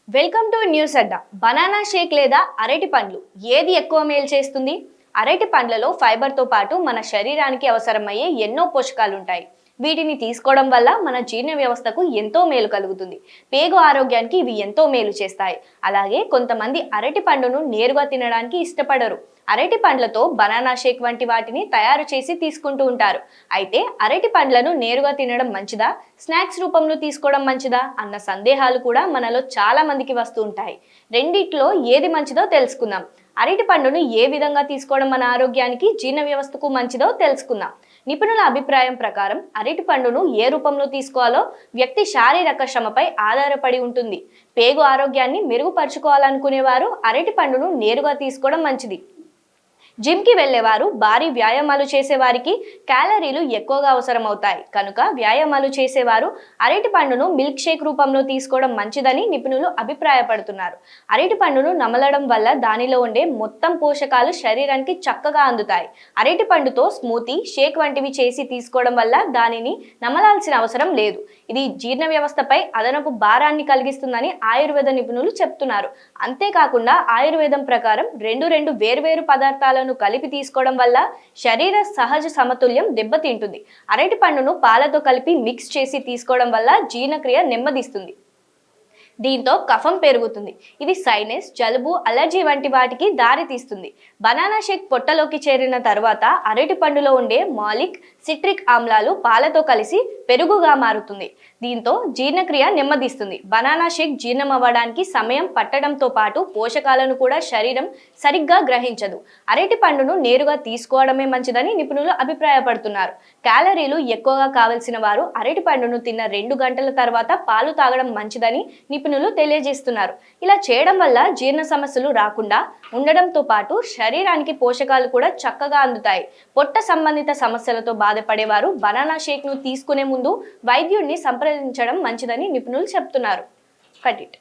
Welcome to news Adda. Banana shake లేదా అరటి పండ్లు ఏది ఎక్కువ మేలు చేస్తుంది? అరటి పండ్లలో ఫైబర్తో పాటు మన శరీరానికి అవసరమయ్యే ఎన్నో పోషకాలు ఉంటాయి. వీటిని తీసుకోవడం వల్ల మన జీర్ణ వ్యవస్థకు ఎంతో మేలు కలుగుతుంది. పేగు ఆరోగ్యానికి ఇవి ఎంతో మేలు చేస్తాయి. అలాగే కొంతమంది అరటి పండును నేరుగా తినడానికి ఇష్టపడరు. అరటి పండ్లతో బనానా షేక్ వంటి వాటిని తయారు చేసి తీసుకుంటూ ఉంటారు. అయితే అరటి పండ్లను నేరుగా తినడం మంచిదా, స్నాక్స్ రూపంలో తీసుకోవడం మంచిదా అన్న సందేహాలు కూడా మనలో చాలా మందికి వస్తూ ఉంటాయి. రెండిట్లో ఏది మంచిదో తెలుసుకుందాం. అరటి పండును ఏ విధంగా తీసుకోవడం మన ఆరోగ్యానికి, జీర్ణ వ్యవస్థకు మంచిదో తెలుసుకుందాం. నిపుణుల అభిప్రాయం ప్రకారం అరటి పండును ఏ రూపంలో తీసుకోవాలో వ్యక్తి శారీరక శ్రమపై ఆధారపడి ఉంటుంది. పేగు ఆరోగ్యాన్ని మెరుగుపరుచుకోవాలనుకునేవారు అరటి పండును నేరుగా తీసుకోవడం మంచిది. జిమ్కి వెళ్లేవారు, భారీ వ్యాయామాలు చేసేవారికి క్యాలరీలు ఎక్కువగా అవసరం అవుతాయి కనుక వ్యాయామాలు చేసేవారు అరటి పండును మిల్క్ షేక్ రూపంలో తీసుకోవడం మంచిదని నిపుణులు అభిప్రాయపడుతున్నారు. అరటి పండును నమలడం వల్ల దానిలో ఉండే మొత్తం పోషకాలు శరీరానికి చక్కగా అందుతాయి. అరటి పండుతో స్మూతీ, షేక్ వంటివి చేసి తీసుకోవడం వల్ల దానిని నమలాల్సిన అవసరం లేదు. ఇది జీర్ణ వ్యవస్థపై అదనపు భారాన్ని కలిగిస్తుందని ఆయుర్వేద నిపుణులు చెప్తున్నారు. అంతేకాకుండా ఆయుర్వేదం ప్రకారం రెండు వేర్వేరు పదార్థాలను కలిపి తీసుకోవడం వల్ల శరీర సహజ సమతుల్యం దెబ్బతింటుంది. అరటి పండును పాలతో కలిపి మిక్స్ చేసి తీసుకోవడం వల్ల జీర్ణక్రియ నెమ్మదిస్తుంది. దీంతో కఫం పెరుగుతుంది. ఇది సైనస్, జలుబు, అలర్జీ వంటి వాటికి దారి తీస్తుంది. బనానా షేక్ పొట్టలోకి చేరిన తర్వాత అరటి పండులో ఉండే మాలిక్, సిట్రిక్ ఆమ్లాలు పాలతో కలిసి పెరుగుగా మారుతుంది. దీంతో జీర్ణక్రియ నెమ్మదిస్తుంది. బనానా షేక్ జీర్ణం అవ్వడానికి సమయం పట్టడంతో పాటు పోషకాలను కూడా శరీరం సరిగ్గా గ్రహించదు. అరటి పండును నేరుగా తీసుకోవడమే మంచిదని నిపుణులు అభిప్రాయపడుతున్నారు. క్యాలరీలు ఎక్కువగా కావలసిన వారు అరటి పండును తిన్న 2 గంటల తర్వాత పాలు తాగడం మంచిదని నిపుణులు తెలియజేస్తున్నారు. ఇలా చేయడం వల్ల జీర్ణ సమస్యలు రాకుండా ఉండడంతో పాటు శరీరానికి పోషకాలు కూడా చక్కగా అందుతాయి. పొట్ట సంబంధిత సమస్యలతో బాధపడేవారు బనానా షేక్ ను తీసుకునే ముందు వైద్యుడిని సంప్రదించడం మంచిదని నిపుణులు చెప్తున్నారు. Cut it.